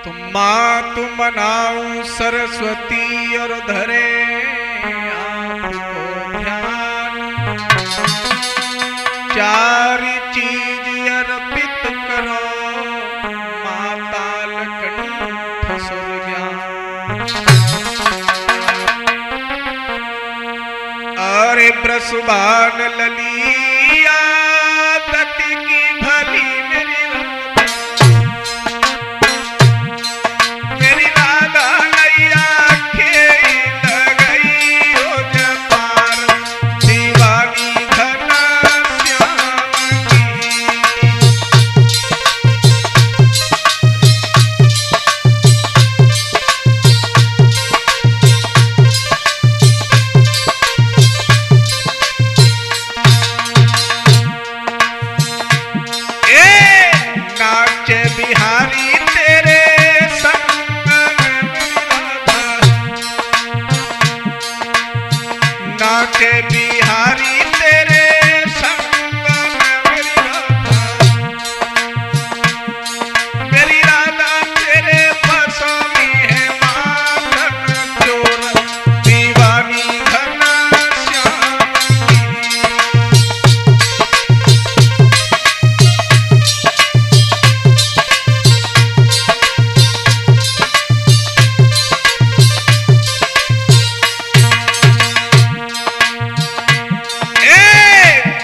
तो मातु मनाऊं सरस्वती और धरे आपको ध्यान, चार चीज अर्पित करो माता लकंठ सुरज्ञान। अरे ब्रसुबान ललिया दति की भली मेरी राधा नैया खेल गई हो जपार, दीवानी घना श्याम नाचे बिहारी तेरे संग नाचे बिहारी तेरे संग मेरी राधा तेरे बसों में है माखन चोर, दीवानी घना श्याम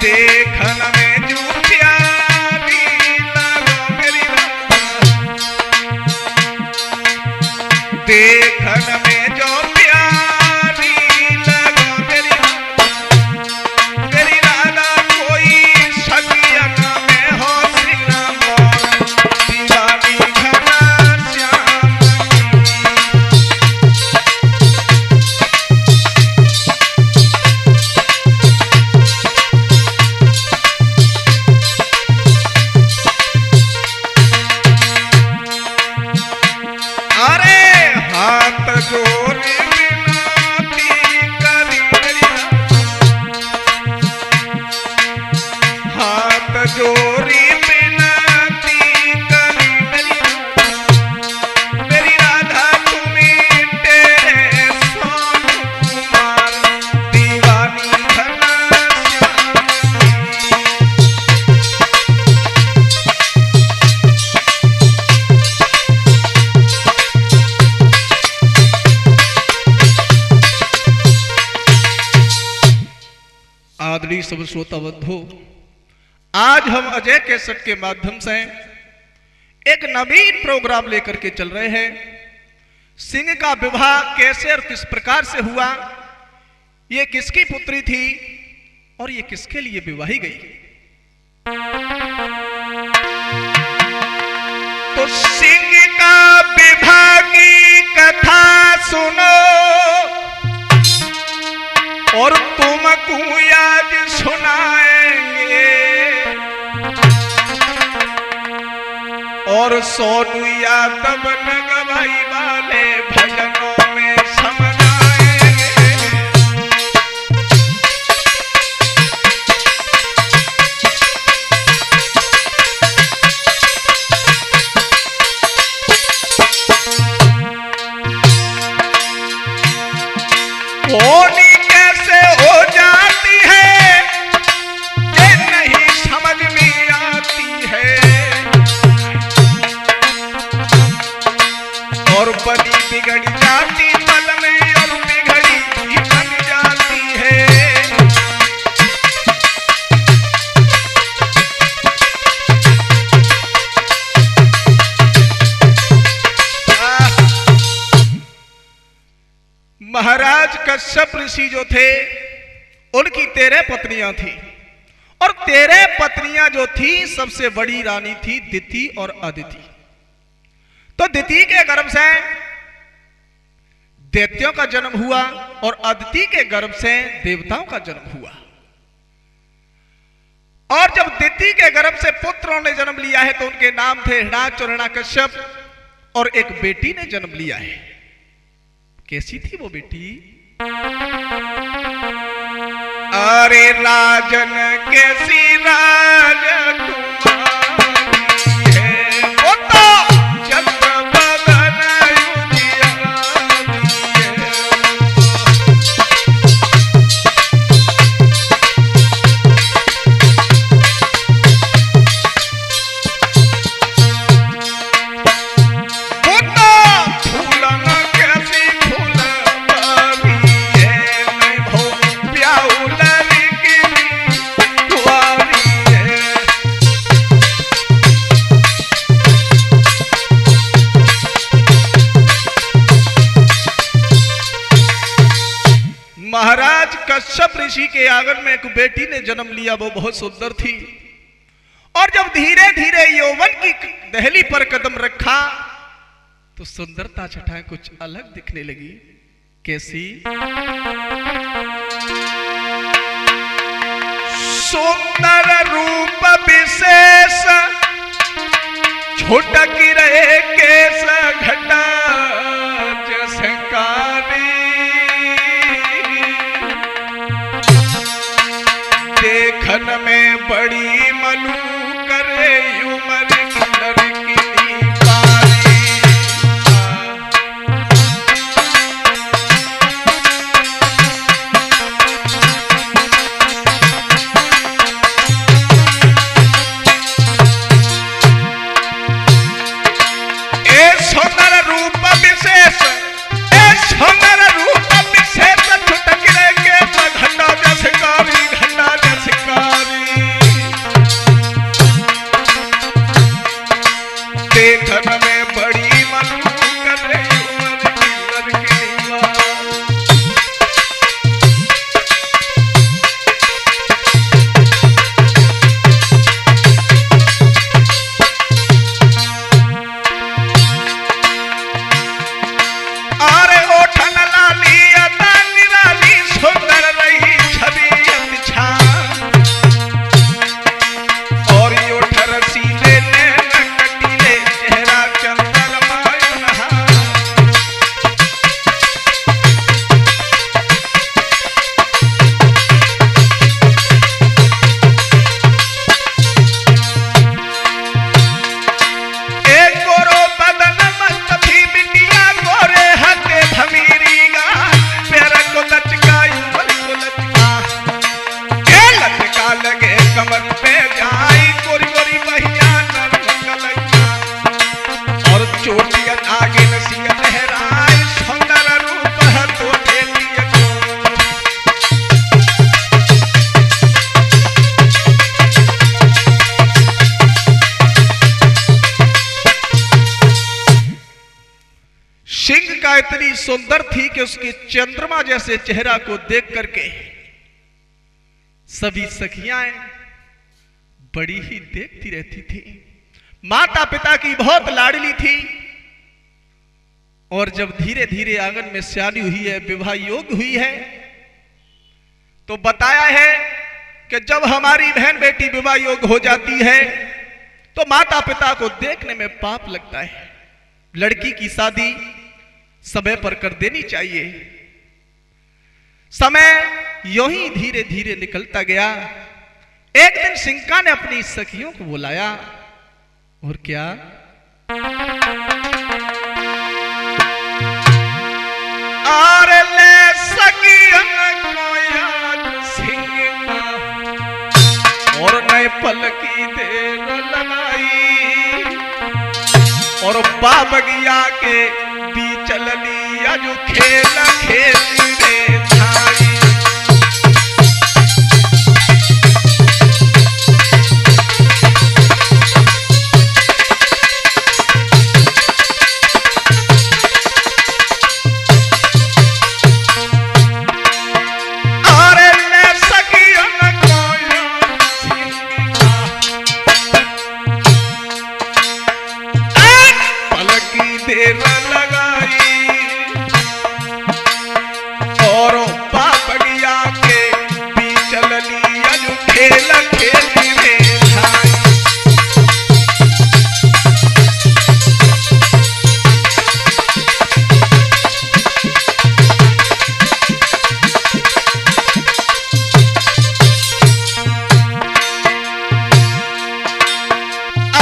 देखन में जो प्यारी लगो मेरी राधा, देखन में जो प्यारी लगो मेरी राधा कोई सगियन में हो श्रीराम, दीवानी घना श्याम हाथ जोड़े मिनती करी मेरी हाथ जोड़ी मिनती करी मेरी राधा तुम्हें तेरे सोनू कुमार, दीवानी घना श्याम आदरणीय सब श्रोता बंधु, आज हम अजय कैसेट के माध्यम से एक नवीन प्रोग्राम लेकर के चल रहे हैं। सिंह का विवाह कैसे और किस प्रकार से हुआ, ये किसकी पुत्री थी और ये किसके लिए विवाही गई। तो सिंह का विवाह की कथा सुनो और तुमको आज सुनाएंगे, और सोनू यादव नगवाई वाले भजनों में समझाएंगे। होनी कैसे हो जाती है ये नहीं समझ में आती है, और बनी बिगड़ जाती पल में और बिगड़ी ही बन जाती है। महाराज कश्यप ऋषि जो थे उनकी 13 पत्नियां थी, और 13 पत्नियां जो थी सबसे बड़ी रानी थी दिति और अदिति। तो दिति के गर्भ से दैत्यों का जन्म हुआ और अदिति के गर्भ से देवताओं का जन्म हुआ। और जब दिति के गर्भ से पुत्रों ने जन्म लिया है तो उनके नाम थे हिरणाक्ष और हिरण्यकश्यप, और एक बेटी ने जन्म लिया है। कैसी थी वो बेटी? अरे राजन कैसी राजकुमारी है, वो तो चंद्रभागा कश्यप ऋषि के आंगन में एक बेटी ने जन्म लिया, वो बहुत सुंदर थी। और जब धीरे धीरे यौवन की दहली पर कदम रखा तो सुंदरता छटाएं कुछ अलग दिखने लगी। कैसी? सुंदर रूप विशेष छुटक रहे केस घटा जैसे कारी, देखन में बड़ी मलू करे उमर लड़की पारी। सुंदर रूप विशेष, सुंदर रूप विशेष छुटक रहे केस घटा जैसे कारी, घटा जैसे कारी। देखन में बड़ी मलू कर रही उमर की लड़की। अरे ओठन लाली अता निराली सुंदर रही छवि अच्छा, और यो ठरसीले ने कटीले चेहरा चंद्रमा नहा। एक गोरो बदन मस्त थी बिटिया गोरे हके भमीरी गा, पैर को लचका उमर को लचका, ए लचका लगे कमर पे जाई गोरी गोरी बहिया नरकलैया, और चोटिया आगे नसिया लहराए सुंदर रूप है तो बेटिया को। सिंह का इतनी सुंदर थी कि उसके चंद्रमा जैसे चेहरा को देख करके सभी सखियां बड़ी ही देखती रहती थी। माता पिता की बहुत लाडली थी, और जब धीरे धीरे आंगन में सियानी हुई है, विवाह योग्य हुई है, तो बताया है कि जब हमारी बहन बेटी विवाह योग्य हो जाती है तो माता पिता को देखने में पाप लगता है। लड़की की शादी समय पर कर देनी चाहिए। समय यूं ही धीरे धीरे निकलता गया। एक दिन सिंका ने अपनी सखियों को बुलाया, और क्या? आर ले सखियन को याद सिंका, और नए पल की देर लगाई, और बाबगिया के बीच लिया जो खेल खेली रे छाई। देर लगाई, और बाबगिया के बीच लिया जो खेल खेली रे छाई।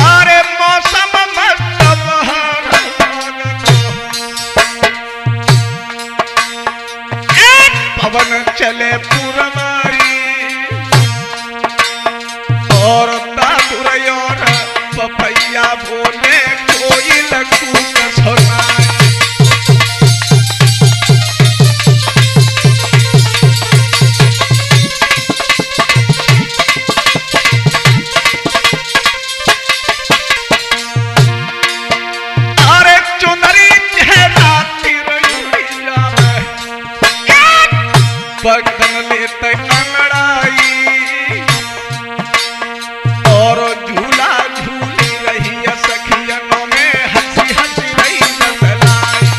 अरे मौसम मस्त बहार पवन चले पुरवाई, और दादुर और पपैया बोले कोई लगू सुनाई। अरे चुनरी चेहरा बगन ले अंगड़ाई और झूला झूली रही सखियनों में हंसी हंसी रही बतलाई।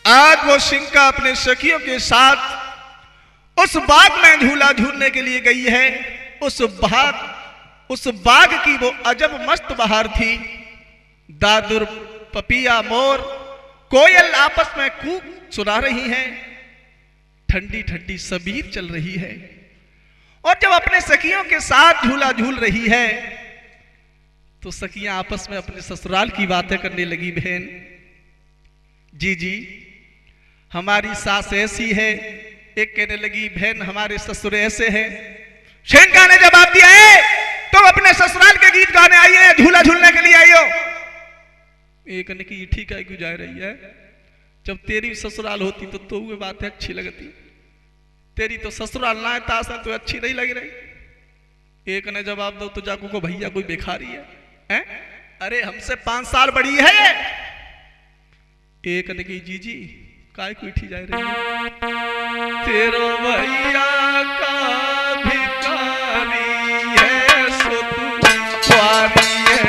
आज वो सिंका अपने सखियों के साथ उस बाग में झूला झूलने के लिए गई है। उस बाग की वो अजब मस्त बहार थी। दादुर, पपिया, मोर, कोयल आपस में कूक सुना रही हैं। ठंडी ठंडी सबीर चल रही है। और जब अपने सखियों के साथ झूला झूल रही है तो सखियां आपस में अपने ससुराल की बातें करने लगी। बहन जी हमारी सास ऐसी है। एक कहने लगी बहन हमारे ससुर ऐसे हैं। शेंका ने जवाब दिया है तुम अपने ससुराल के गीत गाने आई है, झूला झूलने के लिए आई हो। एक ने की ठीक है क्यों जा रही है, जब तेरी ससुराल होती तो वो बातें अच्छी लगती। तेरी तो ससुराल ना है तास है तो अच्छी नहीं लग रही। एक ने जवाब दो तो जाकू को भैया कोई भिखारी है? अरे हमसे 5 साल बड़ी है। एक ने की जी काय को उठी जा रही है, तेरो भैया का भिखारी है सो तू कुंवारी है।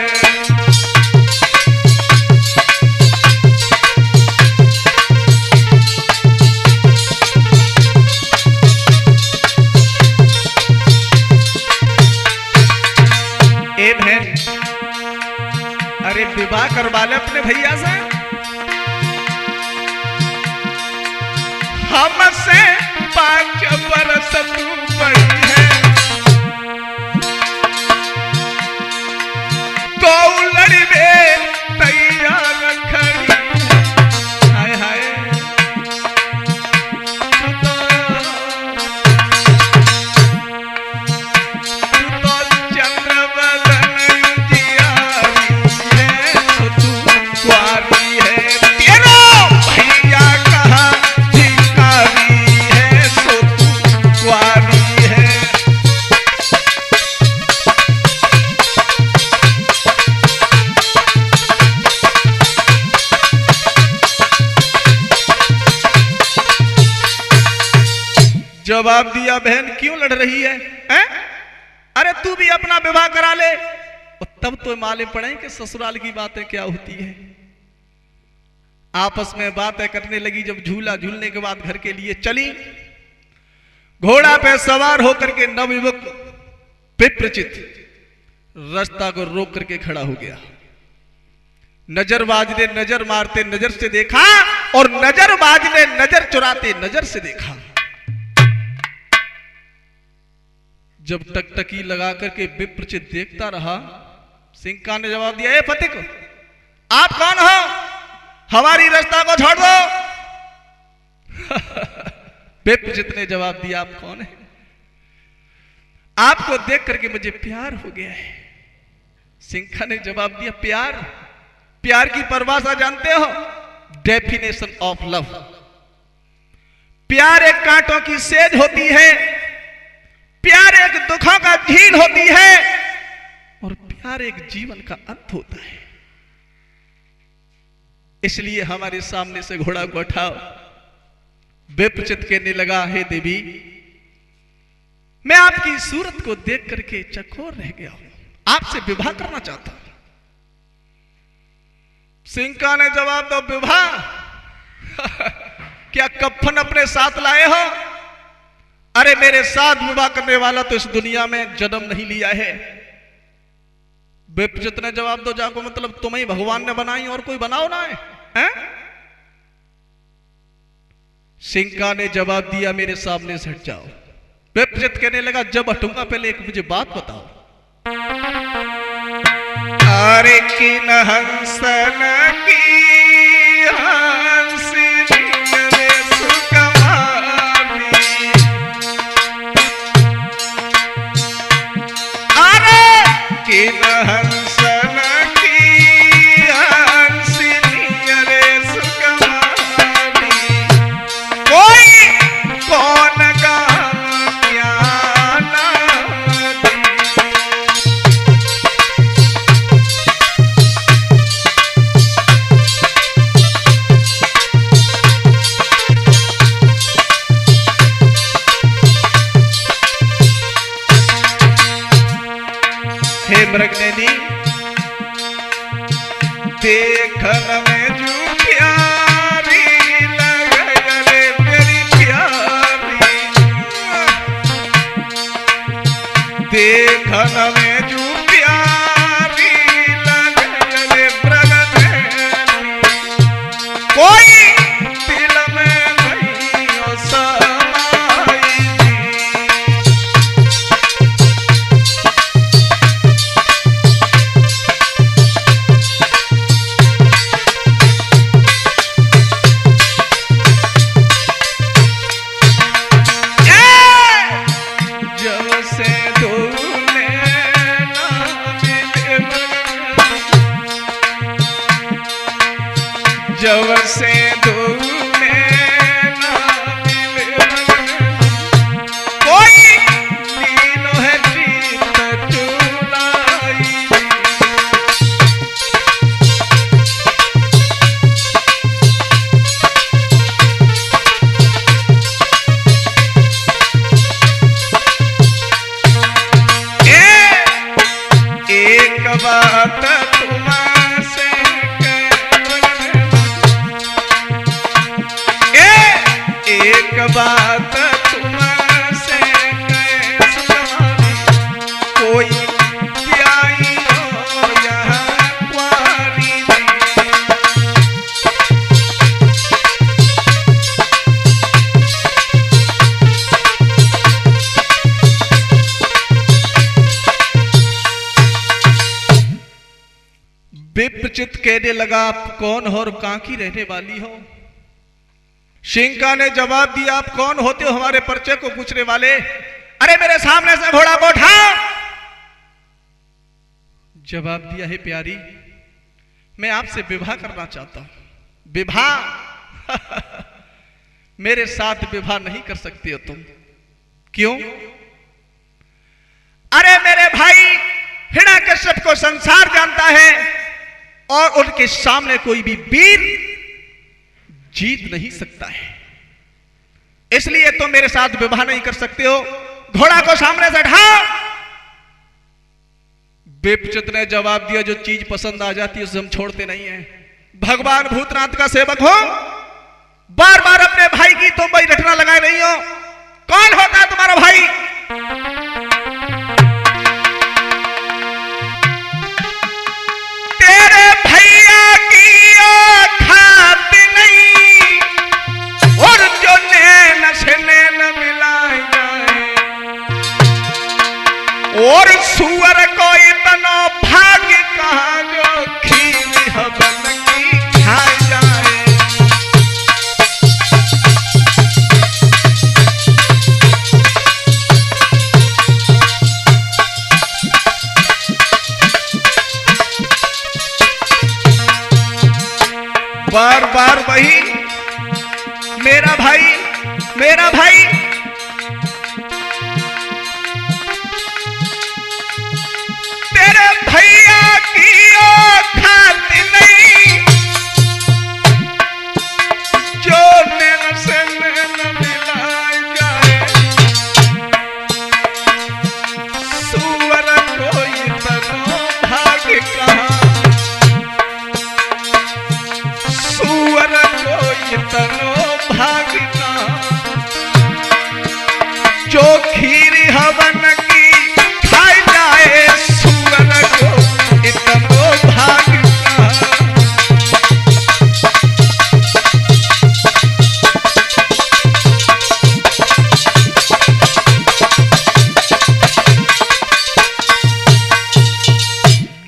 ए बहन अरे विवाह करवा ले अपने भैया से। हमसे 5 बरस तू बड़ी है तो लड़ी में तैयार खड़ी। हाय हाय तू तो चंद्रवदन उजियारी है तो तू कुंवारी है। तेरो भैया कहा जवाब दिया बहन क्यों लड़ रही है? अरे तू भी अपना विवाह करा ले। और तब तो मालूम पड़े कि ससुराल की बातें क्या होती है। आपस में बातें करने लगी। जब झूला झूलने के बाद घर के लिए चली, घोड़ा पे सवार होकर के नवयुवक विप्रचित रास्ता को रोक करके खड़ा हो गया। नजरबाज ने नजर मारते नजर से देखा और नजरबाज ने नजर चुराते नजर से देखा। जब टकटकी लगा करके विप्रचित देखता रहा, सिंका ने जवाब दिया ए फतिक आप कौन हो, हमारी रास्ता को छोड़ दो। विप्रचित ने जवाब दिया आप कौन है? आपको देख करके मुझे प्यार हो गया है। सिंका ने जवाब दिया प्यार? प्यार की परिभाषा जानते हो? Definition of love. प्यार एक कांटों की सेज होती है, प्यार एक दुखों का झील होती है और प्यार एक जीवन का अंत होता है। इसलिए हमारे सामने से घोड़ा को उठाओ। विप्रचित कहने लगा हे देवी मैं आपकी सूरत को देख करके चकोर रह गया हूं, आपसे विवाह करना चाहता हूं। सिंका ने जवाब दो विवाह? क्या कफन अपने साथ लाए हो? अरे मेरे साथ विवाह करने वाला तो इस दुनिया में जन्म नहीं लिया है। विप्रचित ने जवाब दो जाको मतलब तुम्हें भगवान ने बनाई और कोई बनाओ ना है? सिंका ने जवाब दिया मेरे सामने से हट जाओ। विप्रचित कहने लगा जब हटूंगा पहले एक मुझे बात बताओ। अरे किन हंसन की हंसनी रे सुकुमारी, अरे किन हंसन की हंसनी रे सुकुमारी, कोई कौन गा धन में जू प्यारी लगे प्रगति कोई दिल में नहीं हो समाई। जब से दूल्हे ना मिले जब से दूल्हे ना मिले कोई नीलो है जीत चुराई। एक बात तुमसे एक बात तुमसे कोई प्याई हो यहाँ कुंवारी विप्रचित कहने लगा, आप कौन हो और कहां की रहने वाली हो? शिंका ने जवाब दिया, आप कौन होते हो हमारे परिचय को पूछने वाले? अरे मेरे सामने से घोड़ा को उठाओ। जवाब दिया, है प्यारी, मैं आपसे विवाह करना चाहता हूं। विवाह? मेरे साथ विवाह नहीं कर सकती हो तुम। क्यों? अरे मेरे भाई हिरण्यकश्यप को संसार जानता है और उनके सामने कोई भी वीर जीत नहीं सकता है, इसलिए तुम मेरे साथ विवाह नहीं कर सकते हो। घोड़ा को सामने से हटाओ। विप्रचित ने जवाब दिया, जो चीज पसंद आ जाती है उसे हम छोड़ते नहीं हैं। भगवान भूतनाथ का सेवक हो, बार बार अपने भाई की तुम भाई रटना लगाए नहीं हो। कौन होता है तुम्हारा भाई? तेरे भैया की खाती नहीं और जो नैन से नैन मिलाए जाए और सुअर को इतना भाग्य कहाँ जो खीर हवन की खाए जाए। बार बार वही, मेरा भाई मेरा भाई। तेरे भैया की खाती नहीं जो नैन से नैन मिलाए जाए। सुअर को इतना भाग्य कहाँ, सुअर को इतना भाग्य कहाँ जो खीर हवन की खाई जाए। सुअर को इतना भाग्य कहाँ।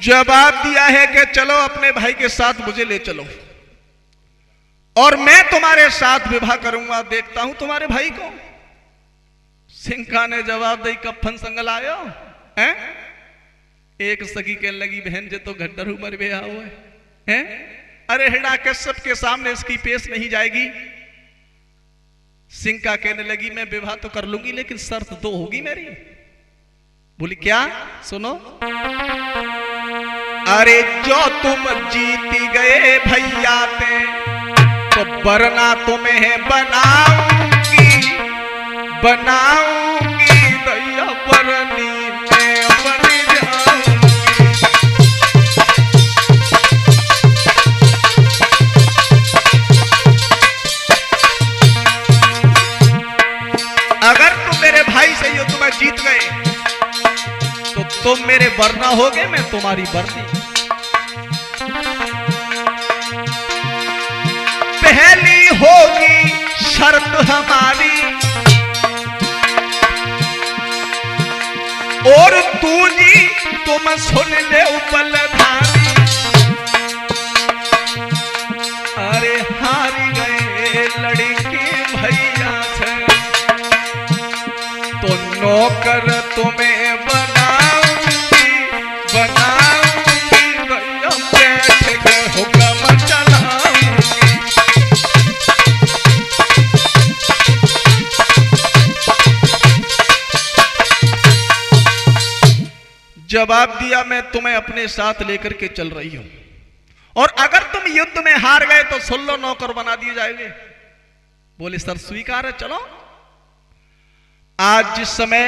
जवाब दिया है कि चलो अपने भाई के साथ मुझे ले चलो और मैं तुम्हारे साथ विवाह करूंगा, देखता हूं तुम्हारे भाई को। सिंका ने जवाब दी, कफन संगल आयो हैं? एक सखी कहने लगी, बहन जे तो घड्डर उमर में आओ है। अरे हिरण्यकश्यप के सामने इसकी पेश नहीं जाएगी। सिंका कहने लगी, मैं विवाह तो कर लूंगी लेकिन शर्त दो होगी मेरी। बोली क्या? सुनो। अरे जो तुम जीती गए भैया ते तो वरना तुम्हें बनाऊंगी बनाऊंगी दैया बरनी में बनी जाऊंगी। अगर तुम मेरे भाई से यो तुम्हें जीत गए तो तुम मेरे वरना होगे, मैं तुम्हारी वरनी। पहली होगी शर्त हमारी, और दूजी तुम सुन ले बलधारी। अरे हारी गए लड़के भैया से, तो नौकर तुम्हें बनाऊंगी भैया, बैठ के हुक्म चलाऊंगी। जवाब दिया, मैं तुम्हें अपने साथ लेकर के चल रही हूं, और अगर तुम युद्ध में हार गए तो सुन लो, नौकर बना दिए जाएंगे। बोले सर स्वीकार है, चलो। आज जिस समय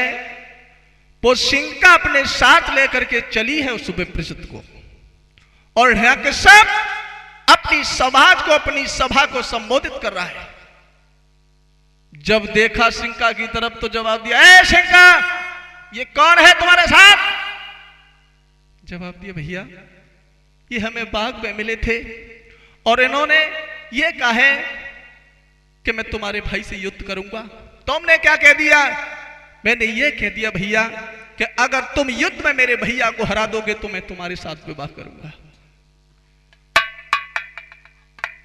वो सिंका अपने साथ लेकर के चली है उस विप्रचित को, और यहाँ के सब अपनी समाज को, अपनी सभा को संबोधित कर रहा है। जब देखा सिंका की तरफ तो जवाब दिया, ए सिंका, ये कौन है तुम्हारे साथ? जवाब दिया, भैया ये हमें बाग में मिले थे, और इन्होंने ये कहा है कि मैं तुम्हारे भाई से युद्ध करूंगा। तुमने क्या कह दिया? मैंने ये कह दिया भैया कि अगर तुम युद्ध में मेरे भैया को हरा दोगे तो मैं तुम्हारे साथ विवाह करूंगा।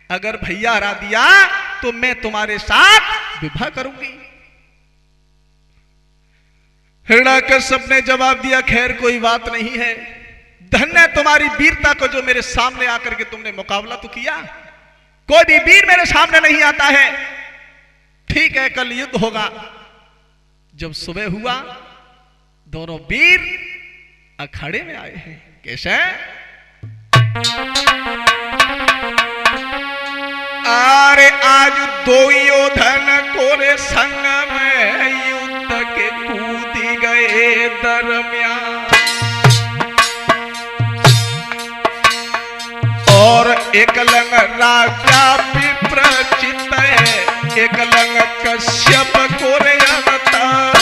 अगर भैया हरा दिया तो मैं तुम्हारे साथ विवाह करूंगी। हिरण्याकश्यप ने जवाब दिया, खैर कोई बात नहीं है, धन्य तुम्हारी वीरता को जो मेरे सामने आकर के तुमने मुकाबला तो किया। कोई भी वीर मेरे सामने नहीं आता है। ठीक है, कल युद्ध होगा। जब सुबह हुआ, दोनों वीर अखाड़े में आए हैं। कैसे? अरे आज दो योधन कोरे संग में युद्ध के कूदी गए दरमियान, और एक लंग राजा विप्रचित है, एक लंग कश्यप कोरे अवतार।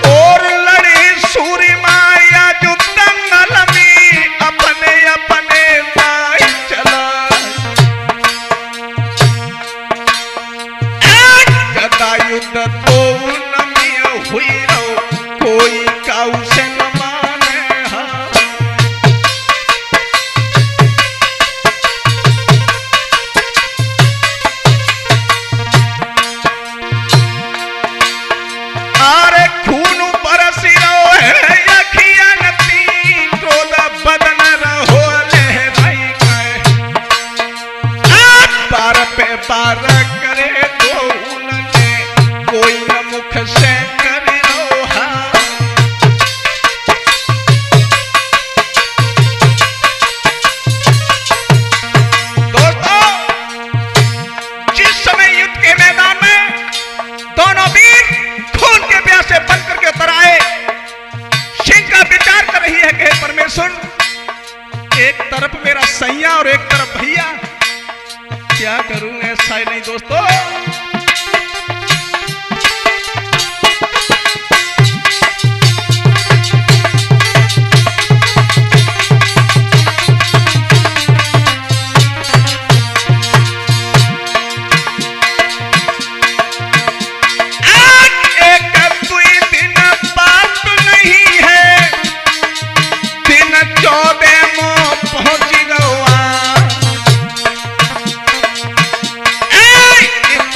और लड़ी सूरी माया जो दंगल में अपने अपने भाई चला, युद्ध तो नमी हुई रहो, कोई काऊ से न माने। अरे खून बरसी रहो है यखिया नती, क्रोध बदन रहो ले भाई बार पे बार करे दो, कोई न मुख से करे रोहा। दोस्तों, जिस समय युद्ध के मैदान में दोनों वीर खून के प्यासे बनकर के उतर आए, सिंका विचार कर रही है कि परमेश्वर, एक तरफ मेरा सैया और एक तरफ भैया, क्या करूं? ऐसा ही नहीं दोस्तों,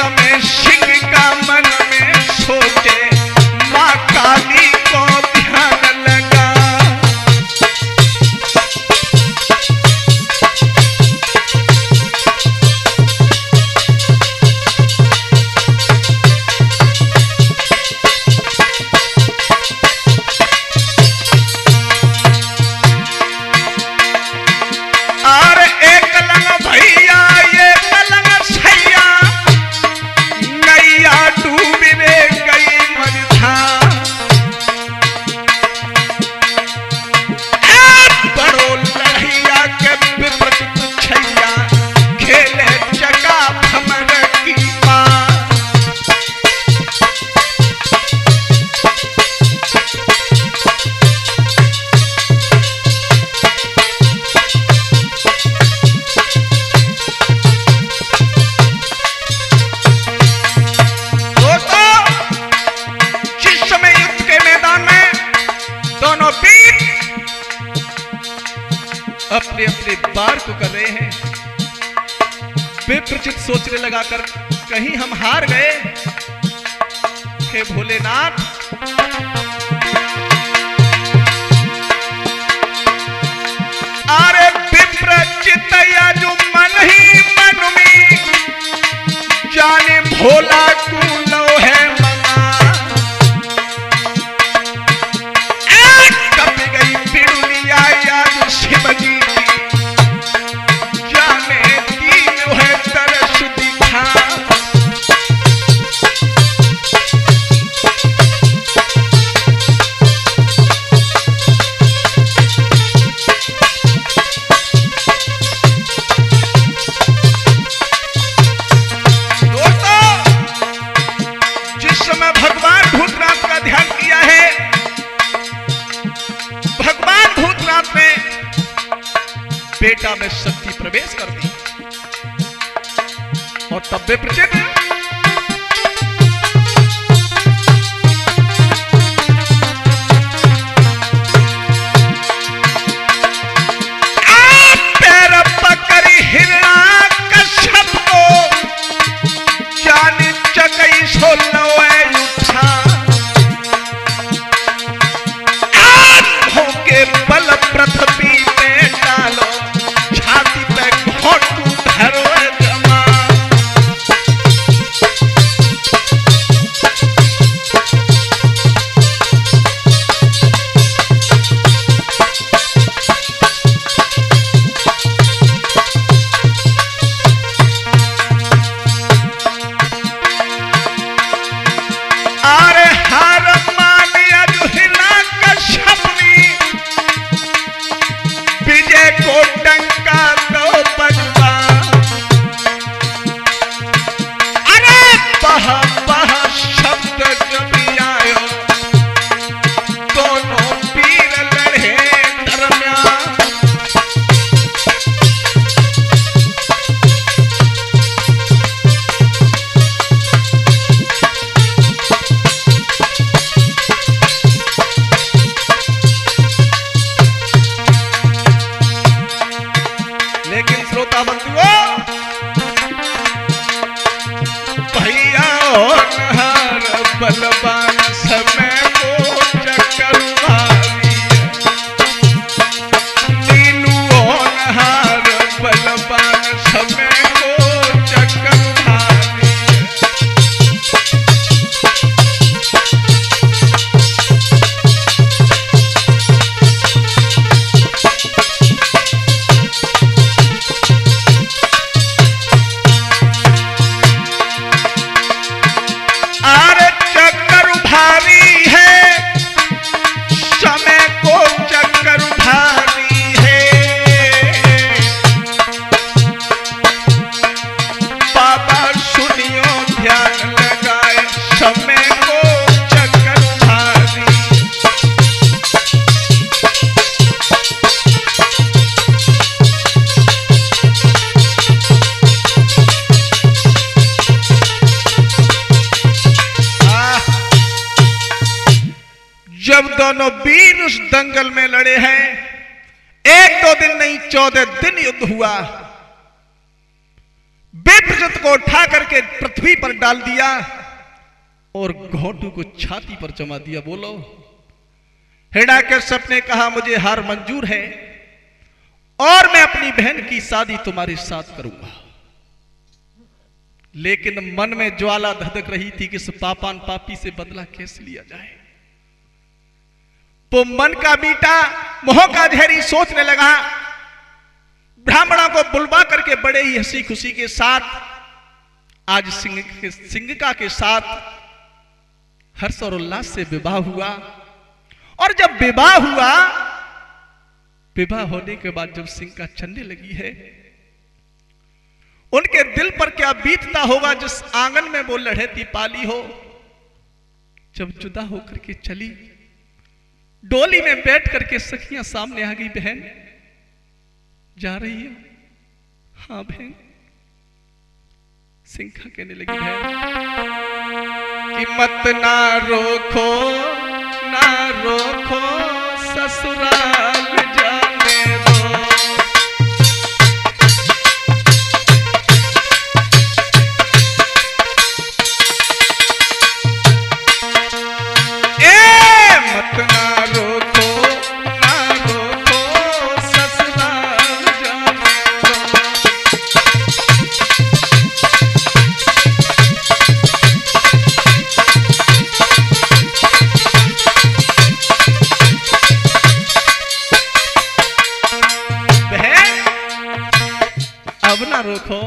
તમે अपने अपने बार को कर रहे हैं। विप्रचित सोचने लगा कर कहीं हम हार गए। हे भोलेनाथ, अरे विप्रचित या जो मन ही मन में जाने भोला कूलो है मना। कब गई पिड़ुलिया या जो शिव जी जाने दीन है तरस दिखा। बेटा में शक्ति प्रवेश कर दी और तब विप्रचित पैर पकड़ी हिरण्याकश्यप को जान चकई सो लौए उठा। आंखों के बल पृथ्वी पे डालो, छाती पे घोटू धरो जमा। अरे हार मानिया जो हिरण्याकश्यप विजय को डंका दो बजवा। अरे बह बह शब्द जब आयो, दोनों वीर लड़े दरमियान। लेकिन श्रोता बंधुओं, भैया होनहार बलवान समय को चक्कर भारी। नीलू होनहार बलवान समय को चक्कर भारी। अरे चक्कर भारी है, समय को चक्कर भारी है। बाबा सुनियो ध्यान लगाए, समय को चक्कर भारी। जब दोनों वीर उस दंगल में लड़े हैं, एक दो दिन नहीं 14 दिन युद्ध हुआ। विप्रचित को उठा करके पृथ्वी पर डाल दिया और घोटू को छाती पर जमा दिया। बोलो, हिरण्याकश्यप ने कहा मुझे हार मंजूर है और मैं अपनी बहन की शादी तुम्हारे साथ करूंगा। लेकिन मन में ज्वाला धधक रही थी कि इस पापान पापी से बदला कैसे लिया जाए। तो मन का बीटा मोह का झेरी सोचने लगा। ब्राह्मणों को बुलवा करके बड़े ही हंसी खुशी के साथ आज सिंगिका के साथ हर्ष और उल्लास से विवाह हुआ। और जब विवाह हुआ, विवाह होने के बाद जब सिंगिका चलने लगी है, उनके दिल पर क्या बीतता होगा जिस आंगन में वो लड़ेती पाली हो। जब जुदा होकर के चली, डोली में बैठ करके सखियां सामने आ गई। बहन जा रही है? हाँ बहन। सिंघा कहने लगी बहन कि मत ना रोको ना रोको, ससुराल जाने दो। रुखो।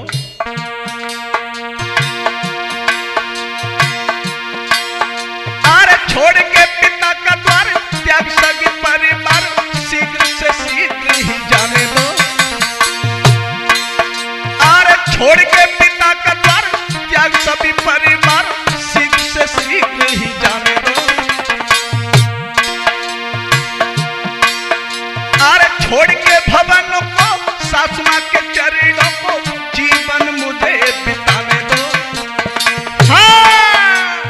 अरे छोड़ के पिता का द्वार त्याग सभी परिवार, शीघ्र से शीघ्र ही जाने दो। अरे छोड़ के पिता का द्वार त्याग सभी परिवार, शीघ्र से शीघ्र ही जाने दो। अरे छोड़ के भवन को, सासु मां के चरणों को, जीवन मुझे बिताने दो। हाँ,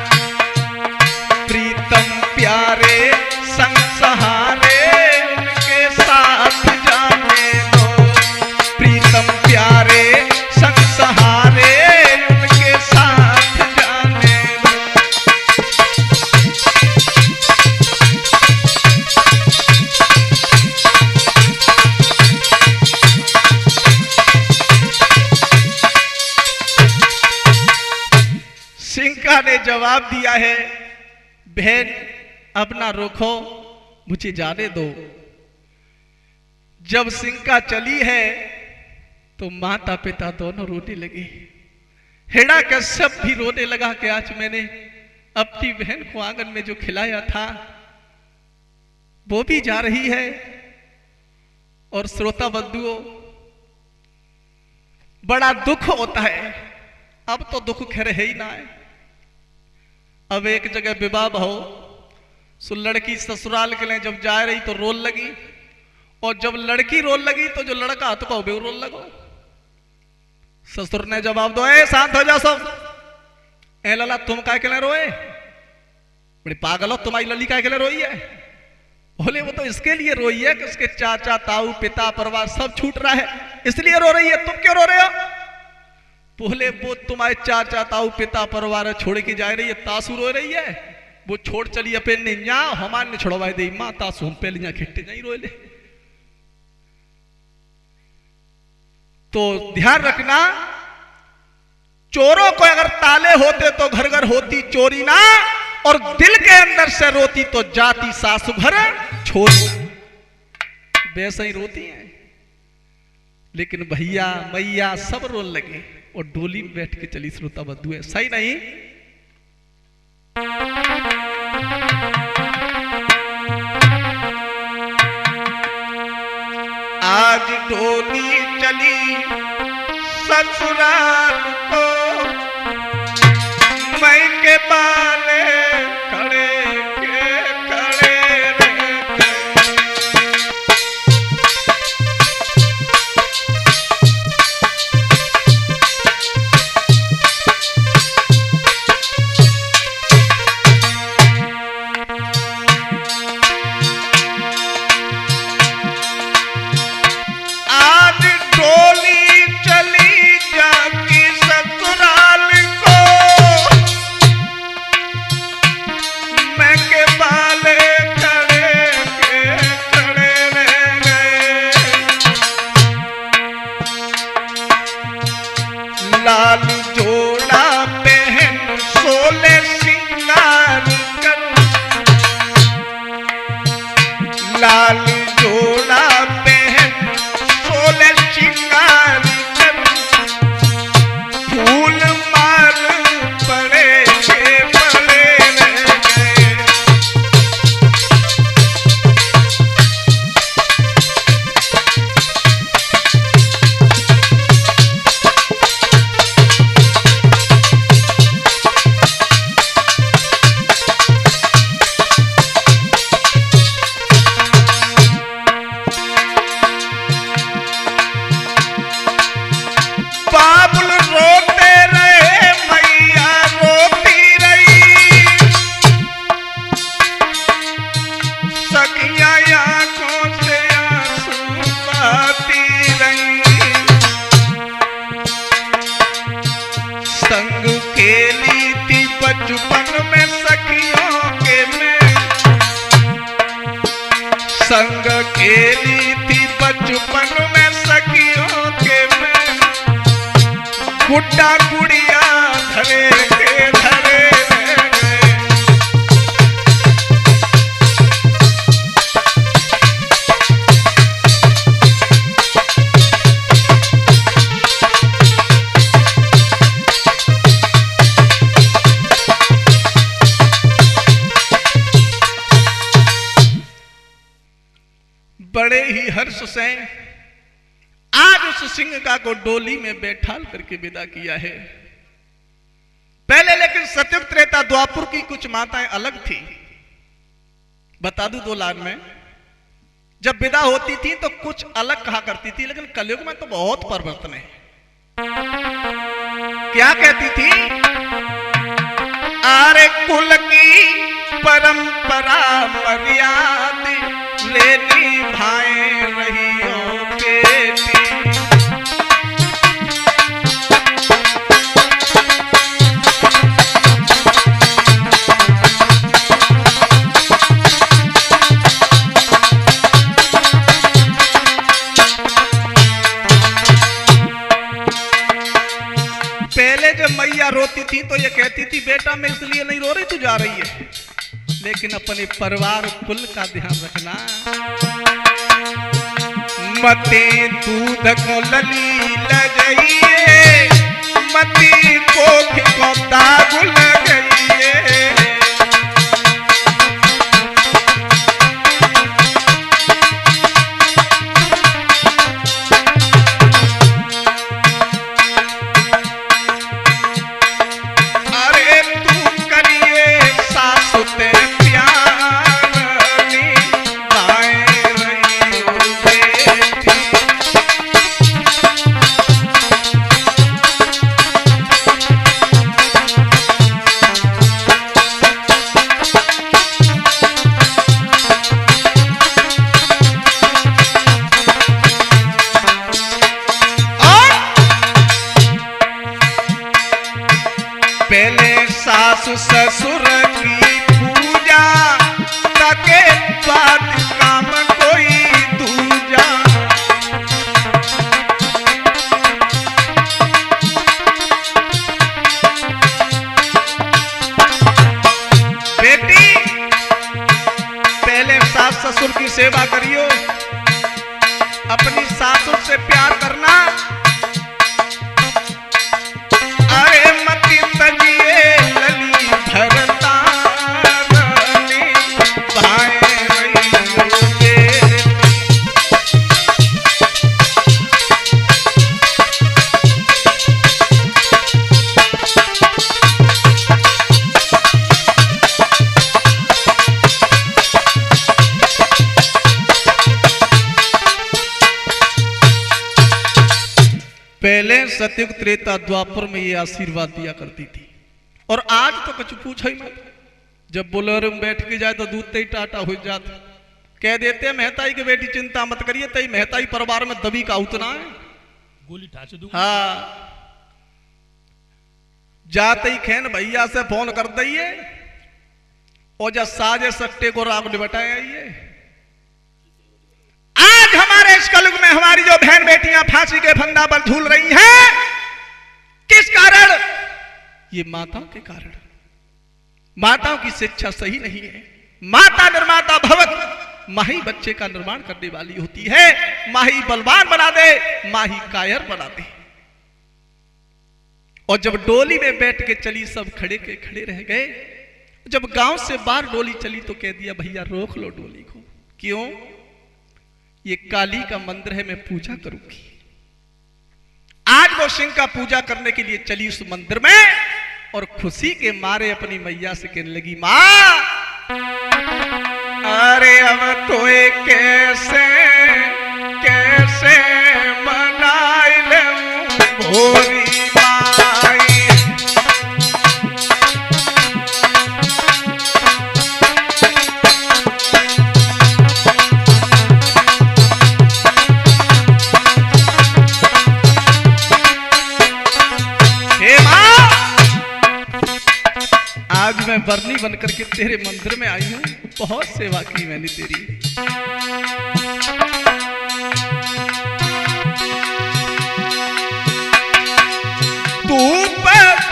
प्रीतम प्यारे संग सहारे उनके साथ जाने दो। प्रीतम प्यारे संग सहारे उनके साथ जाने दो। सिंका ने जवाब दिया है, बहन अब ना रोको, मुझे जाने दो। जब सिंका चली है तो माता पिता दोनों रोने लगे। हिरण्यकश्यप भी रोने लगा कि आज मैंने अपनी बहन को आंगन में जो खिलाया था वो भी जा रही है। और श्रोता बंधुओं, बड़ा दुख होता है। अब तो दुख खैर है ही ना है। अब एक जगह विवाह हो, सो लड़की ससुराल के लिए जब जा रही तो रोल लगी, और जब लड़की रोल लगी तो जो लड़का हाथ को भी रोल लगो। ससुर ने जवाब दो, ए शांत हो जाओ सब। ए लला तुम काय के लिए रोए? बड़ी पागल हो, तुम्हारी लली काय के लिए रोई है? बोले वो तो इसके लिए रोई है कि उसके चाचा ताऊ पिता परिवार सब छूट रहा है, इसलिए रो रही है। तुम क्यों रो रहे हो? बोले वो तुम्हारे चाचा ताऊ पिता परिवार छोड़ के जा रही है, तासु रो रही है। वो छोड़ चली अपन ने हमारे ने छोड़वाए दे माँ तासु हम पहले खिट्टे नहीं रोए ले। तो ध्यान रखना, चोरों को अगर ताले होते तो घर घर होती चोरी ना, और दिल के अंदर से रोती तो जाती सासु घर छोड़ी। वैसे ही रोती हैं। लेकिन भैया मैया सब रोने लगे और डोली में बैठ के चली श्रोता बंधु है। सही नहीं? आज डोली चली ससुराल को, मैं के बाले खड़े के खड़े रह गए। आज डोली चली जाती ससुराल को, मैं के बाले खड़े के खड़े रह गए। लाल जोड़ा पहन सोले सिंगार कर, लाल जोड़ा पहन सोले सिंगार कर, फूल माल पड़े के पड़े रह गए। बाबुल रोते रहे, मैया रोती रही, सखियां आंखों से आंसू बहाती रही। संग खेली थी बचपन में सखियों के में, संग खेली थी बचपन में सखियों के में, गुड्डा गुड़िया धरे के धरे रह गए। बड़े ही हर्ष से आज उस सिंह को डोली में बैठाल करके विदा किया है। पहले लेकिन सतयुग त्रेता द्वापर की कुछ माताएं अलग थी। बता दूं 2 लाइन में, जब विदा होती थी तो कुछ अलग कहा करती थी, लेकिन कलयुग में तो बहुत परिवर्तन है। क्या कहती थी? आरे कुल की परंपरा मर्यादा लेनी भाई रही हो बेटी। पहले जब मैया रोती थी तो ये कहती थी बेटा मैं इसलिए नहीं रो रही, तू जा रही है, लेकिन अपने परिवार कुल का ध्यान रखना। मते दूध को लली लगइए, मती को दाग लगइए। पहले सासु ससुर की पूजा, ताके बाद काम कोई दूजा। बेटी पहले सास ससुर की सेवा करियो, अपनी सासुर से प्यार करना। अरे मती तजिए लली भरता भाई पहले सतयुग त्रेता द्वापर में ये आशीर्वाद दिया करती थी, और आज तो कुछ पूछो ही मत। जब बोलेरो में बैठ के जाए तो दूध ते ही टाटा हो जाता। कह देते मेहताई की बेटी चिंता मत करिए, तई मेहताई परिवार में दबी का उतना है, गोली ठाच दूंगा। हाँ जाते ही खेन भैया से फोन कर दइए और जब साजे सट्टे को राग निबटाए आइए। आज हमारे इस कलयुग में हमारी जो बहन बेटियां फांसी के फंदा पर झूल रही हैं, किस कारण? ये माताओं के कारण। माताओं की शिक्षा सही नहीं है। माता निर्माता भवत, माँ ही बच्चे का निर्माण करने वाली होती है। माँ ही बलवान बना दे, माँ ही कायर बना दे। और जब डोली में बैठ के चली सब खड़े के खड़े रह गए। जब गांव से बाहर डोली चली तो कह दिया भैया रोक लो डोली को। क्यों? ये काली का मंदिर है, मैं पूजा करूंगी। आज वो सिंह का पूजा करने के लिए चली उस मंदिर में, और खुशी के मारे अपनी मैया से कहने लगी मां, अरे अब तो कैसे कैसे मनाई ले भोरी माई। आज मैं बरनी बनकर के तेरे मंदिर में आई हूं, बहुत सेवा की मैंने तेरी। धूप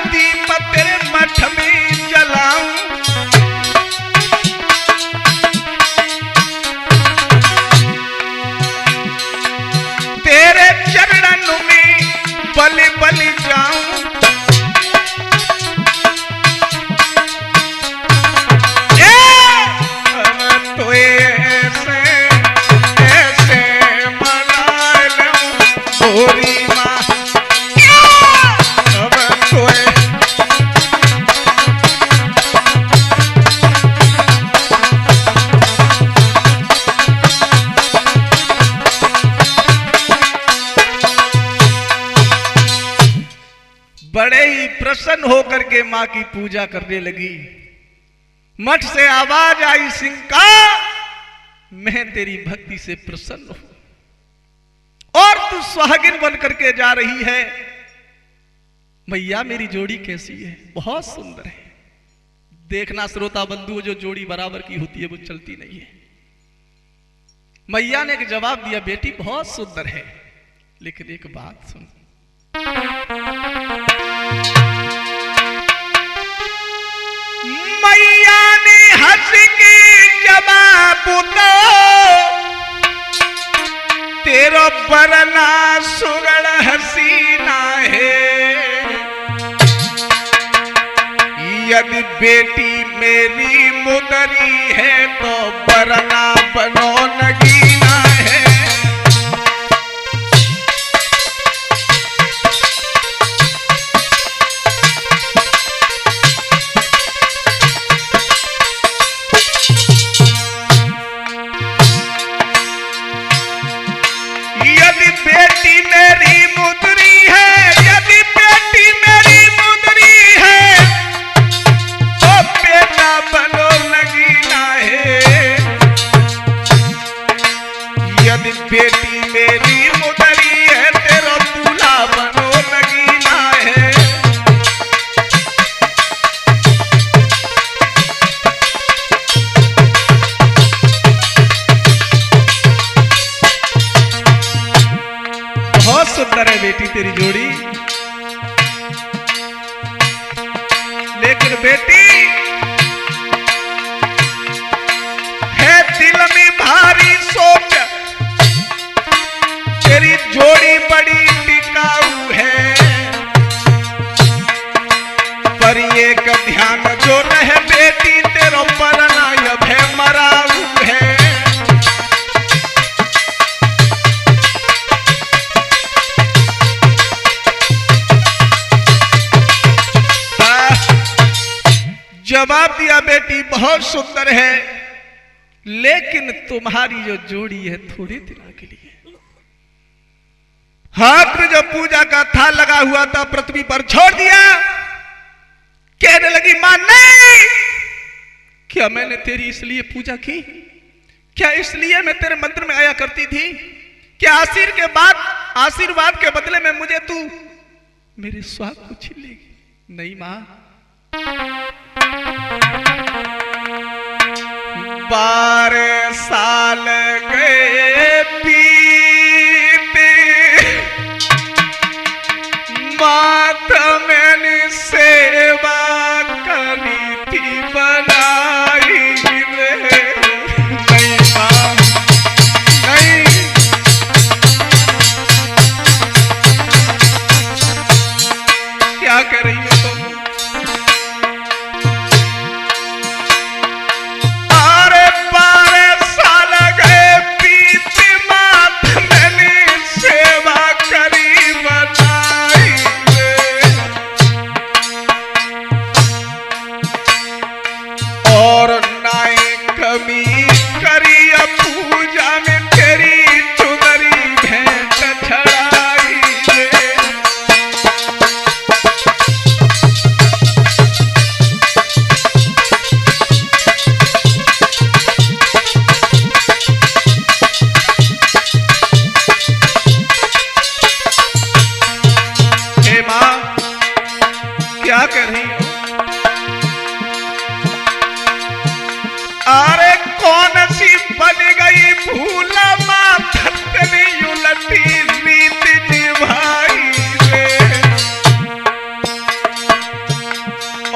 दीप तेरे मठ में जलाऊं, तेरे चरणों में बलि बलि जाऊं। तो ऐसे प्रसन्न होकर के मां की पूजा करने लगी। मठ से आवाज आई, सिंह का मैं तेरी भक्ति से प्रसन्न हूं और तू सुहागिन बन करके जा रही है। मैया मेरी जोड़ी कैसी है? बहुत सुंदर है। देखना श्रोता बंधु, जो जोड़ी बराबर की होती है वो चलती नहीं है। मैया ने एक जवाब दिया, बेटी बहुत सुंदर है, लेकिन एक बात सुन। मैया ने हंस के जवाब दो, तेरा बरना सुगड़ हसीना है। यदि बेटी मेरी मुदरी है तो बरना बनो नगीना है। यदि बेटी मेरी मुदरी है, यदि बेटी मेरी मुदरी है तो बेटा बनो नगीना है। यदि बेटी मेरी मुदरी है तेरा दूल्हा बनो नगीना है। बहुत सुंदर है बेटी तेरी जोड़ी, लेकिन बेटी है दिल में भारी सोच, तेरी जोड़ी बड़ी टिकाऊ है। पर ये का ध्यान जो रहे बेटी तेरा परना अब है मराऊ है। जवाब दिया, बेटी बहुत सुंदर है, लेकिन तुम्हारी जो जोड़ी है थोड़े दिनों के लिए। हाथ में जो पूजा का थाल लगा हुआ था पृथ्वी पर छोड़ दिया। कहने लगी, मां नहीं, क्या मैंने तेरी इसलिए पूजा की? क्या इसलिए मैं तेरे मंदिर में आया करती थी? क्या आशीर्वाद के बदले में मुझे तू मेरे स्वाद को छीन लेगी? नहीं मां, 12 साल गए बीते, माता मैंने सेवा करी थी बनाई रे। नहीं मां, नहीं, क्या कर रही हो तुम? क्या कर रही हो? अरे कौन सी बन गई भूला माथनी उलटी रीत निभाई रे।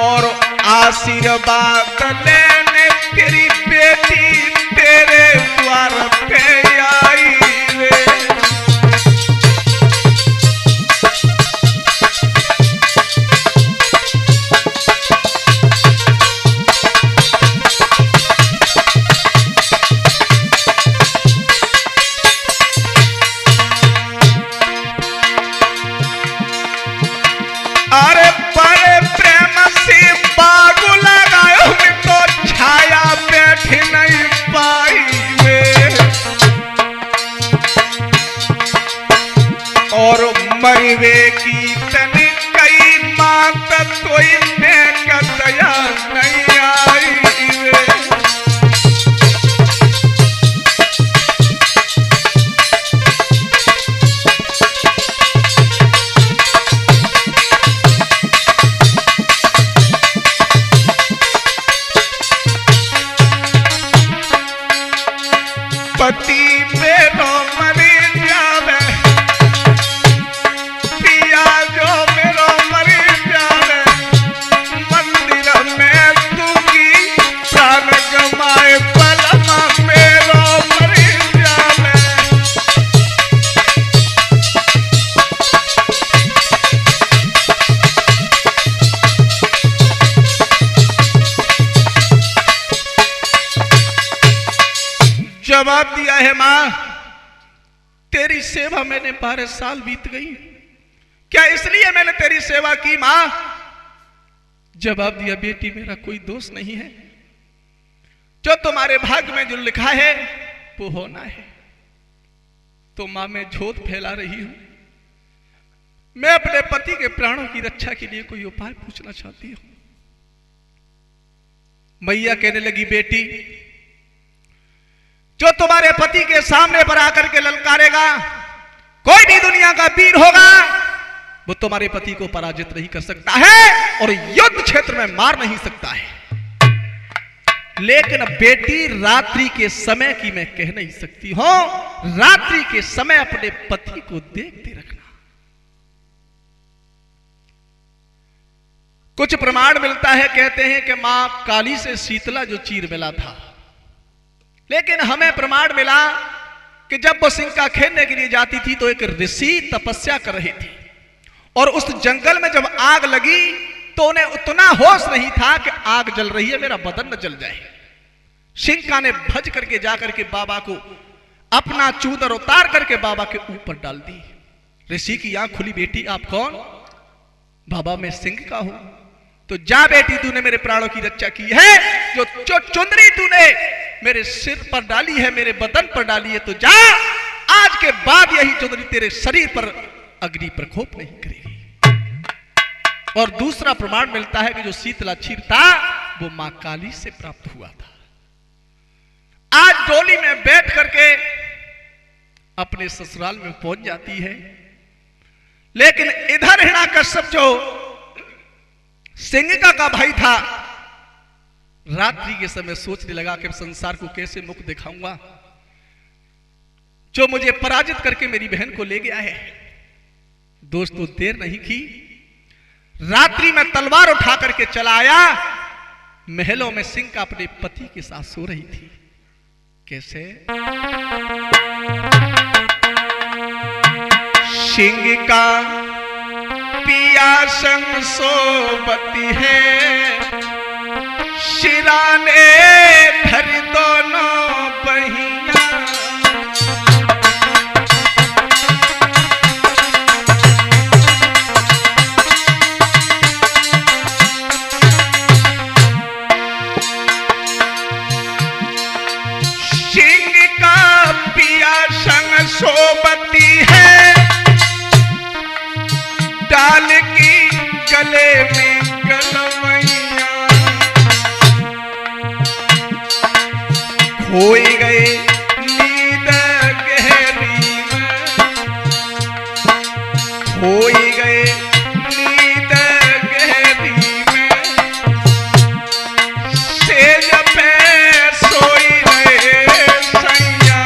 और आशीर्वाद लेने तेरी बेटी तेरे द्वार पे आई रे। अरे बड़े प्रेम से बागु लगायो तो छाया बैठ नहीं पाई वे। और मरवे की तन कई मात दया नहीं आई रे। पति मेरो मरी जावे, पिया जो मेरो मरी जावे, मंदिर में दूंगी प्राण गमाए पलमा मेरो मरी जावे। जवाब दिया है मां, तेरी सेवा मैंने 12 साल बीत गई, क्या इसलिए मैंने तेरी सेवा की मां? जवाब दिया, बेटी मेरा कोई दोष नहीं है, जो तुम्हारे भाग्य में जो लिखा है वो होना है। तो मां मैं झूठ फैला रही हूं, मैं अपने पति के प्राणों की रक्षा के लिए कोई उपाय पूछना चाहती हूं। मैया कहने लगी, बेटी जो तुम्हारे पति के सामने पर आकर के ललकारेगा, कोई भी दुनिया का वीर होगा, वो तुम्हारे पति को पराजित नहीं कर सकता है और युद्ध क्षेत्र में मार नहीं सकता है। लेकिन बेटी रात्रि के समय की मैं कह नहीं सकती हूं, रात्रि के समय अपने पति को देखते रखना। कुछ प्रमाण मिलता है, कहते हैं कि मां काली से शीतला जो चीर मिला था, लेकिन हमें प्रमाण मिला कि जब वो सिंका खेलने के लिए जाती थी तो एक ऋषि तपस्या कर रहे थे और उस जंगल में जब आग लगी तो उन्हें उतना होश नहीं था कि आग जल रही है, मेरा बदन न जल जाए। सिंका ने भज करके जाकर के बाबा को अपना चूदर उतार करके बाबा के ऊपर डाल दी। ऋषि की आंख खुली, बेटी आप कौन? बाबा मैं सिंह का हूं। तो जा बेटी, तूने मेरे प्राणों की रक्षा की है, जो चुंदरी तूने मेरे सिर पर डाली है, मेरे बदन पर डाली है, तो जा, आज के बाद यही चुंदरी तेरे शरीर पर अग्नि प्रकोप नहीं करेगी। और दूसरा प्रमाण मिलता है कि जो शीतला चीर था वो मां काली से प्राप्त हुआ था। आज डोली में बैठ करके अपने ससुराल में पहुंच जाती है, लेकिन इधर हिरण्यकश्यप जो सिंहिका का भाई था, रात्रि के समय सोचने लगा कि संसार को कैसे मुख दिखाऊंगा, जो मुझे पराजित करके मेरी बहन को ले गया है। दोस्तों देर नहीं की, रात्रि में तलवार उठा करके चला आया। महलों में सिंहिका अपने पति के साथ सो रही थी। कैसे? सिंहिका पिया संग सोबती है, शिराने धर दोनों बहिया, सिंहिका पिया संग सोबती है, डाल की गले में गलवैया, खोई गए नींद गहरी में, खोई गए नींद गहरी में, सेज पे सोई रहे सैया।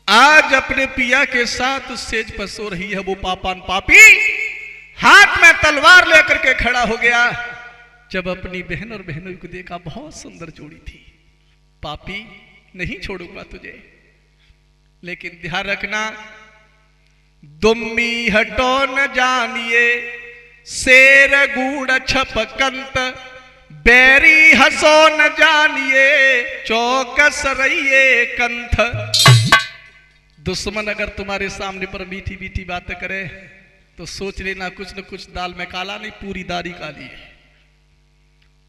आज अपने पिया के साथ उस सेज पर सो रही है वो पापान पापी, हाथ में तलवार लेकर के खड़ा हो गया। जब अपनी बहन और बहनों को देखा, बहुत सुंदर जोड़ी थी। पापी नहीं छोड़ूंगा तुझे, लेकिन ध्यान रखना, दुम्मी हटो न जानिए, शेर गूढ़ छपकंत, बैरी हंसो न जानिए, चौकस रहिए कंथ। दुश्मन अगर तुम्हारे सामने पर मीठी मीठी बातें करे तो सोच लेना कुछ न कुछ दाल में काला नहीं, पूरी दाढ़ी काली है।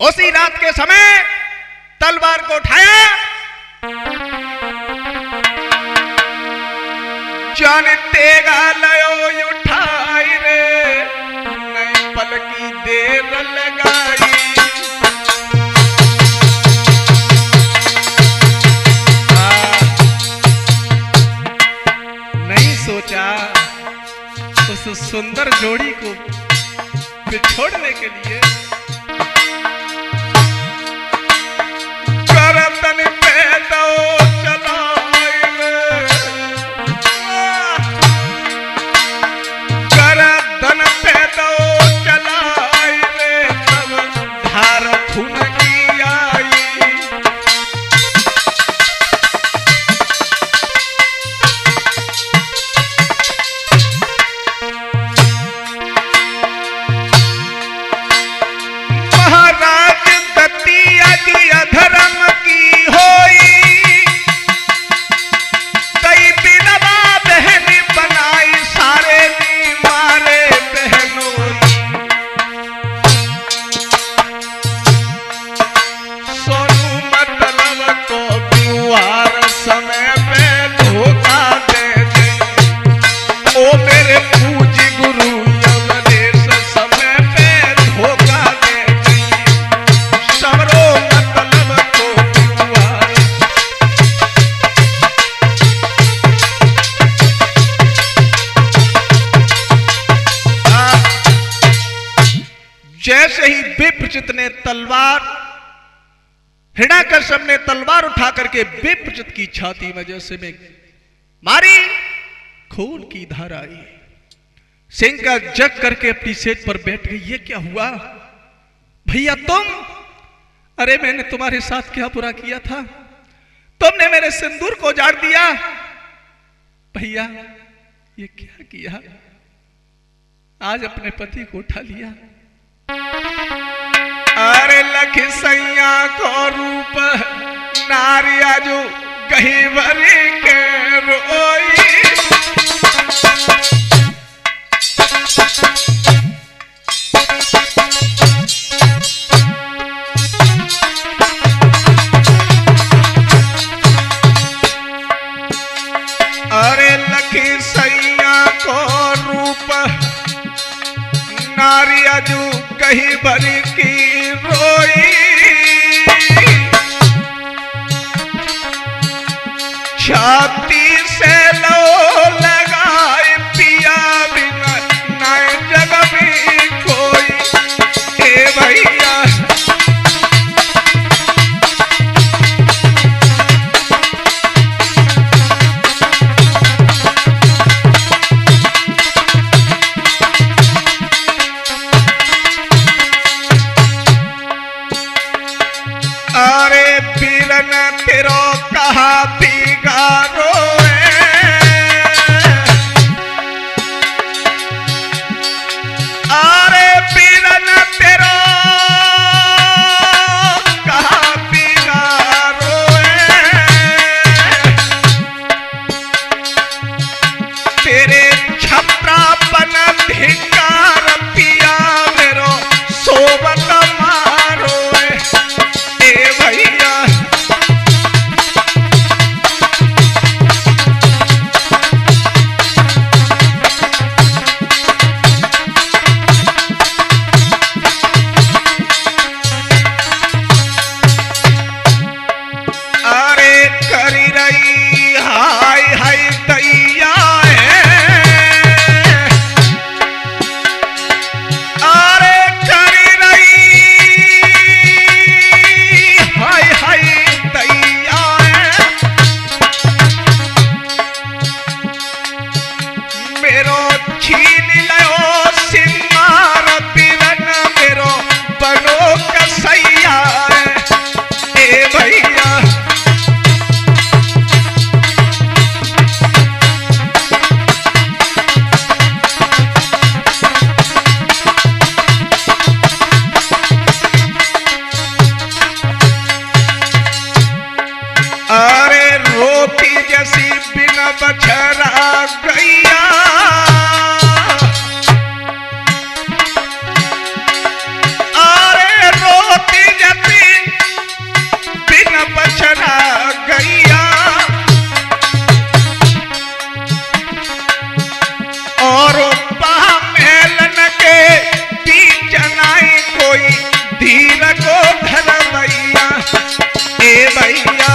उसी रात के समय तलवार को उठाया, जान तेगा लयो उठाई रे, नई पल की देर लगाई। नहीं सोचा उस सुंदर जोड़ी को बिछोड़ने के लिए। करतन पे दो चलाई रे, करतन पे दो चलाई रे, तब धार खून की आई। धर्म की होई कई बिनवा बहन बनाई, सारे नी मारे बहनों। सोनू मतलब को बिवार समय पे धोखा दे गई। ओ मेरे पूजी गुरु यवनेश समय पे धोखा दे गई। सबरो जैसे ही विप्रचित ने तलवार, हिरण्याकश्यप ने तलवार उठा करके विप्रचित की छाती में जैसे में मारी, खून की धारा आई। सिंह का जग करके अपनी सेज पर बैठ गई। ये क्या हुआ भैया तुम? अरे मैंने तुम्हारे साथ क्या बुरा किया था? तुमने मेरे सिंदूर को उजाड़ दिया। भैया ये क्या किया? आज अपने पति को उठा लिया। अरे लखसैया को रूप नारिया जो कहीं भरी के रोई। अरे लखसैया को रूप नारिया जो कहीं भरी की रोई। छाती से लो लगाए पिया बिना नए जग में कोई। ए भैया अरे पीरन तेरो कहा बिगारो। अरे पीरन तेरो कहा बिगारो। तेरे छपरापन धिकार पिया मेरो सोबत मारो। भैया अरे करी रही हाय हाय दैया अरे करी रही हाय हाय दैया मेरो छीन लो सिंगार पीरन मेरो बनो कसैया। ए भैया अरे रोटी जैसी बिना बछड़ा गैया बछड़ा गैया और मेलन के बीच नाई कोई धीर को धर भैया ए भैया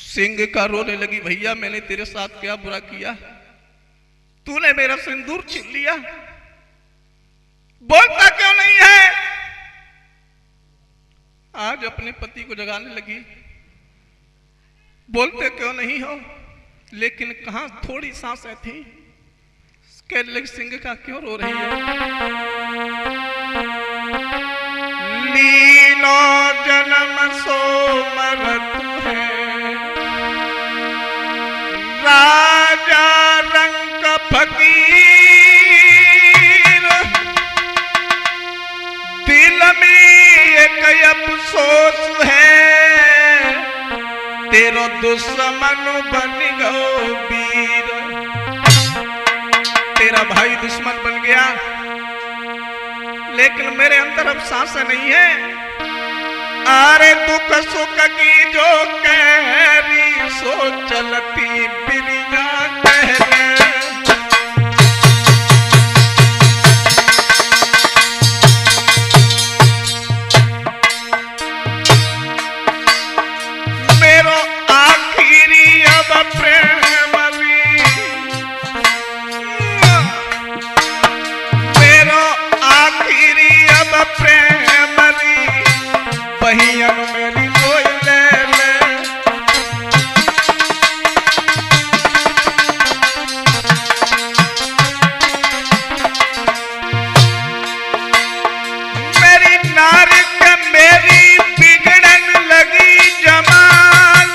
सिंह का रोने लगी, भैया मैंने तेरे साथ क्या बुरा किया, तूने मेरा सिंदूर छीन लिया, बोलता क्यों नहीं है। आज अपने पति को जगाने लगी, बोलते क्यों नहीं हो, लेकिन कहां थोड़ी सांसें थी। कहने लगी सिंह का क्यों रो रही है। लीनो जन्म सो मरत है, राजा रंग फकीर, दिल में एक अफसोस है, तेरो दुश्मन बन गो वीर। तेरा भाई दुश्मन बन गया, लेकिन मेरे अंदर अब सांसें नहीं है। आरे दुख सुख की जो कहरी सो चलती बिरिया कहले। मेरो आखिरी अब प्रेम मेरो आखिरी अब प्रेम बहियन मेरी कोई ले ले। मेरी नारिक मेरी बिगड़न लगी जमान,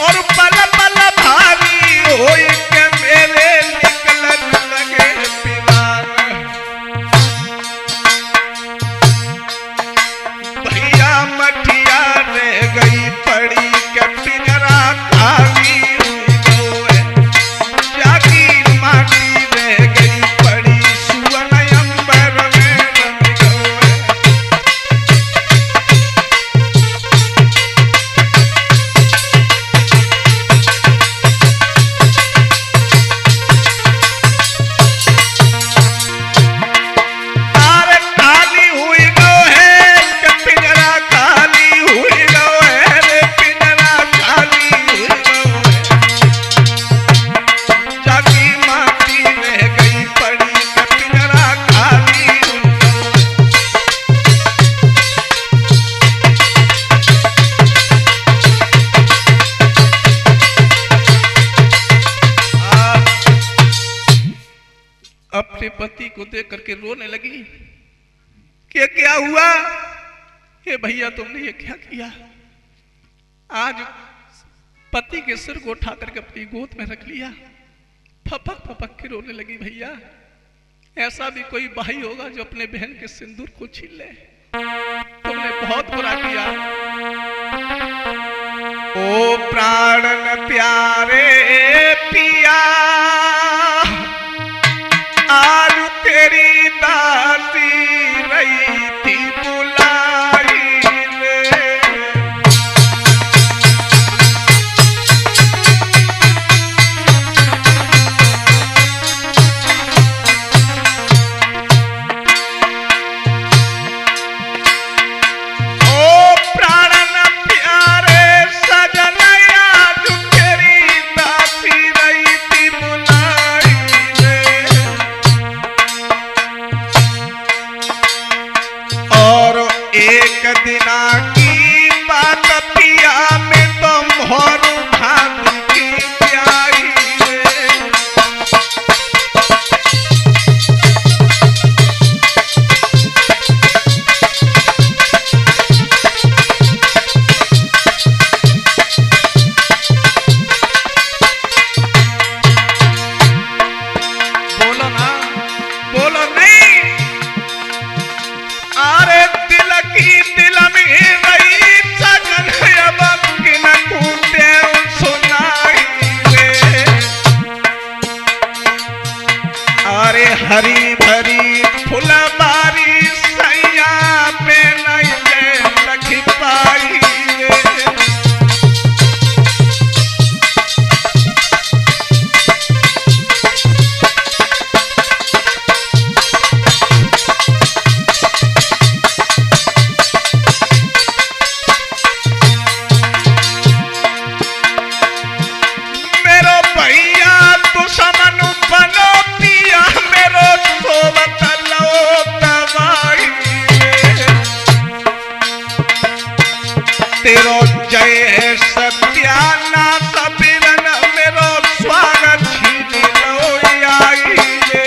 और पल पल भारी होई के मेरे निकलन लगे पिरान। भैया मठिया रह गई पड़ी के पिंजरा खाली हुई गए, जागी माटी रह गई पड़ी सुवन अंबर में रंग गए। तारे खाली हुई गो है के पिंजरा खाली हुई गो है रे, पिंजरा खाली हुई गो है, जागी माटी रह गई पड़ी के पिंजरा खाली हुई गो है। अपने पति को देख करके रोने लगी कि क्या हुआ, हे भैया तुमने ये क्या किया। आज पति के सिर को उठा करके अपनी गोद में रख लिया, फपक फपक के रोने लगी। भैया ऐसा भी कोई भाई होगा जो अपने बहन के सिंदूर को छीन ले, तुमने बहुत बुरा किया। ओ प्राणन प्यारे पिया, आज तेरी दासी रही थी बुलाई रे। ओ प्राणन प्यारे सजन, आज तेरी दासी रही थी बुलाई। एक दिना की बात पिया में तो मोर भाग की प्याई रे। बोलो ना, बोलो नहीं। अरे दिल की दिल में रही सजन अब किन कूते सुनाई रे। अरे हरी भरी फुलबारी सैया पे नहीं लख पाई रे। तेरो जय सत्याना सबीरन मेरो स्वागत छीन लो आई रे।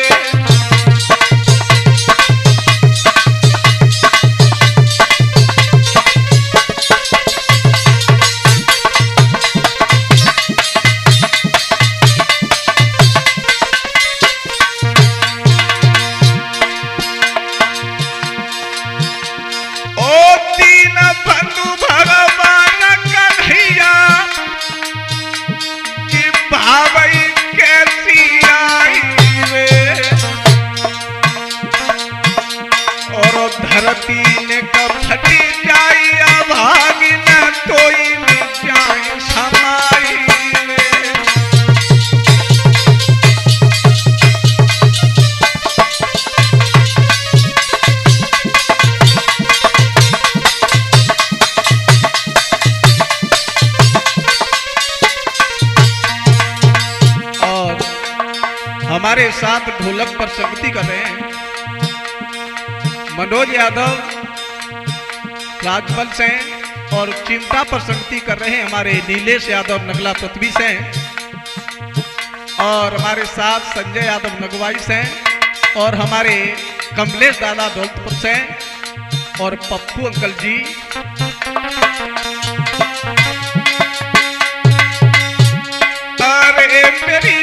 ओ दीन बंधु भगवान कन्हैया की भावई कैसी आई रे। और धरती ने कब फटी जाई अभागी न कोई न जाए समाई रे। हमारे साथ ढोलक पर संगति कर रहे हैं मनोज यादव राजबल से, और चिंता पर संगति कर रहे हैं हमारे नीलेश यादव नगला पृथ्वी से, और हमारे साथ संजय यादव नगवाई से, और हमारे कमलेश दादा दौलतपुर से, और पप्पू अंकल जी। अरे मेरी